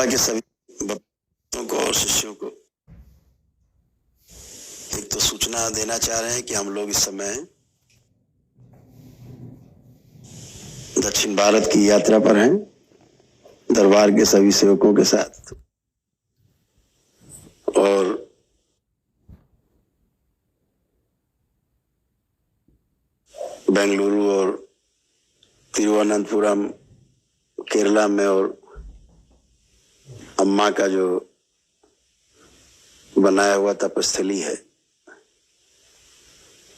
दरबार के सभी भक्तों को और शिष्यों को एक तो सूचना देना चाह रहे हैं कि हम लोग इस समय दक्षिण भारत की यात्रा पर हैं, दरबार के सभी सेवकों के साथ। और बेंगलुरु और तिरुवनंतपुरम केरला में और अम्मा का जो बनाया हुआ तपस्थली है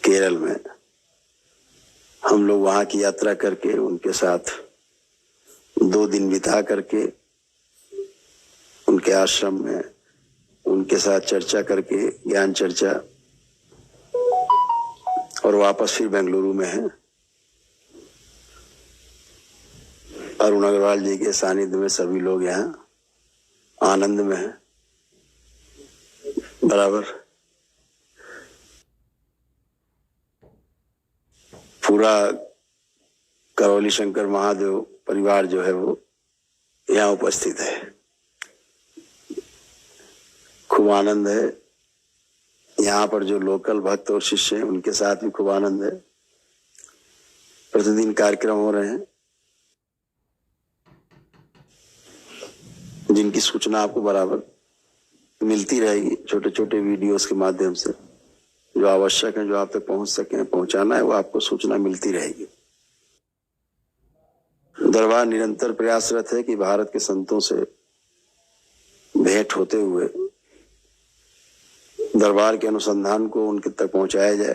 केरल में, हम लोग वहां की यात्रा करके उनके साथ 2 दिन बिता करके उनके आश्रम में उनके साथ चर्चा करके ज्ञान चर्चा, और वापस फिर बेंगलुरु में है। अरुण अग्रवाल जी के सानिध्य में सभी लोग यहाँ आनंद में हैं। बराबर पूरा करौली शंकर महादेव परिवार जो है वो यहाँ उपस्थित है। खूब आनंद है। यहाँ पर जो लोकल भक्त और शिष्य हैं उनके साथ भी खूब आनंद है। प्रतिदिन कार्यक्रम हो रहे हैं जिनकी सूचना आपको बराबर मिलती रहेगी। छोटे छोटे वीडियोस के माध्यम से जो आवश्यक है, जो आप तक पहुंच सके, पहुंचाना है, वो आपको सूचना मिलती रहेगी। दरबार निरंतर प्रयासरत है कि भारत के संतों से भेंट होते हुए दरबार के अनुसंधान को उनके तक पहुंचाया जाए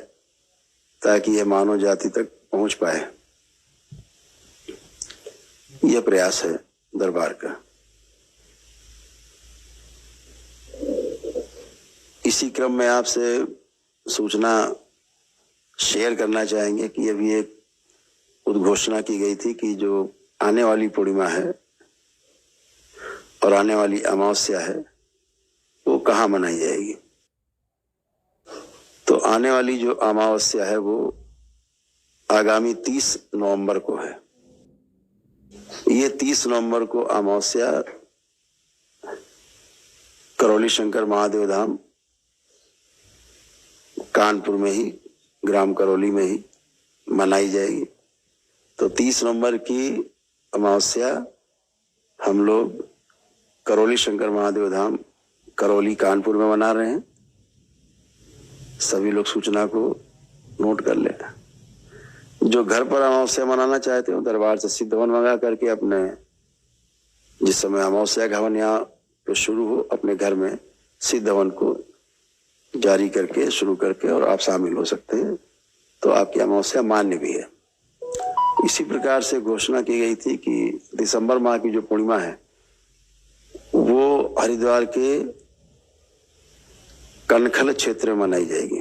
ताकि यह मानव जाति तक पहुंच पाए। यह प्रयास है दरबार का। इसी क्रम में आपसे सूचना शेयर करना चाहेंगे कि अभी एक उद्घोषणा की गई थी कि जो आने वाली पूर्णिमा है और आने वाली अमावस्या है वो कहाँ मनाई जाएगी। तो आने वाली जो अमावस्या है वो आगामी 30 नवंबर को है। ये 30 नवंबर को अमावस्या करौली शंकर महादेव धाम कानपुर में ही, ग्राम करौली में ही मनाई जाएगी। तो 30 नवंबर की अमावस्या हम लोग करौली शंकर महादेव धाम करौली कानपुर में मना रहे हैं। सभी लोग सूचना को नोट कर लें। जो घर पर अमावस्या मनाना चाहते हो दरबार से सिद्ध हवन मंगा करके अपने, जिस समय अमावस्या का हवन यहाँ पे शुरू हो, अपने घर में सिद्ध हवन को जारी करके शुरू करके और आप शामिल हो सकते हैं। तो आपकी अमावस्या मान्य भी है। इसी प्रकार से घोषणा की गई थी कि दिसंबर माह की जो पूर्णिमा है वो हरिद्वार के कनखल क्षेत्र में मनाई जाएगी।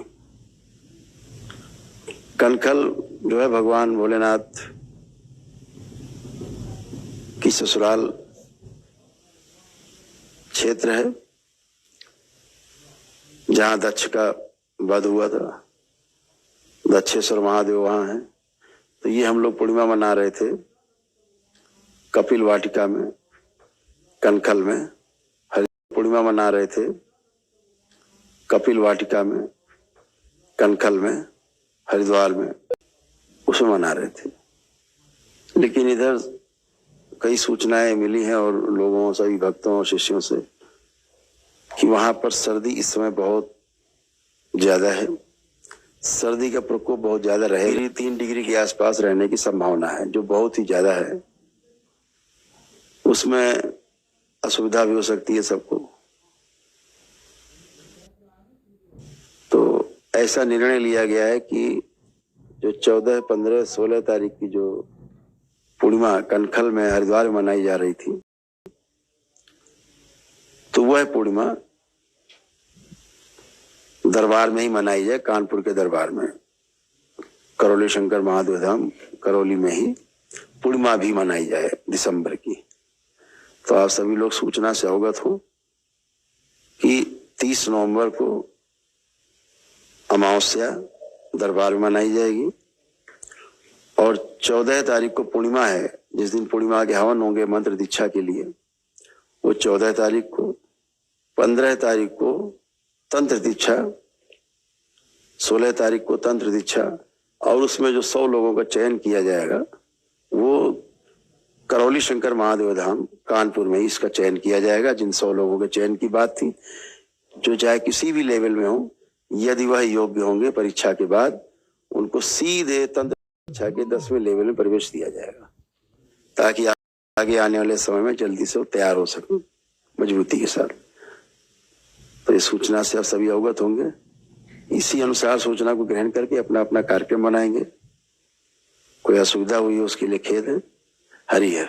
कनखल जो है भगवान भोलेनाथ की ससुराल क्षेत्र है जहां दक्ष का वध हुआ था। दक्षेश्वर महादेव वहां है। तो ये हम लोग पूर्णिमा मना रहे थे कपिल वाटिका में, कनखल में। पूर्णिमा मना रहे थे कपिल वाटिका में, कनखल में, हरिद्वार में, उसमें मना रहे थे। लेकिन इधर कई सूचनाएं मिली हैं और लोगों, सभी भक्तों और शिष्यों से कि वहां पर सर्दी इस समय बहुत ज्यादा है। सर्दी का प्रकोप बहुत ज्यादा रहेगा। 3 डिग्री के आसपास रहने की संभावना है, जो बहुत ही ज्यादा है। उसमें असुविधा भी हो सकती है सबको। तो ऐसा निर्णय लिया गया है कि जो 14, 15, 16 तारीख की जो पूर्णिमा कनखल में, हरिद्वार में मनाई जा रही थी, तो वह पूर्णिमा दरबार में ही मनाई जाए। कानपुर के दरबार में, करौली शंकर महादेव धाम करौली में ही पूर्णिमा भी मनाई जाए दिसंबर की। तो आप सभी लोग सूचना से अवगत हो कि 30 नवंबर को अमावस्या दरबार में मनाई जाएगी और 14 तारीख को पूर्णिमा है, जिस दिन पूर्णिमा के हवन होंगे मंत्र दीक्षा के लिए, वो 14 तारीख को, 15 तारीख को तंत्र दीक्षा, 16 तारीख को तंत्र दीक्षा, और उसमें जो 100 लोगों का चयन किया जाएगा वो करौली शंकर महादेव धाम कानपुर में इसका चयन किया जाएगा। जिन 100 लोगों के चयन की बात थी, जो चाहे किसी भी लेवल में हो, यदि वह योग्य होंगे, परीक्षा के बाद उनको सीधे तंत्र दीक्षा के 10वें लेवल में प्रवेश दिया जाएगा, ताकि आगे आने वाले समय में जल्दी से वो तैयार हो सके मजबूती के साथ। तो इस सूचना से आप सभी अवगत होंगे। इसी अनुसार सूचना को ग्रहण करके अपना अपना कार्यक्रम बनाएंगे। कोई असुविधा हुई हो उसके लिए खेद है। हरि हर।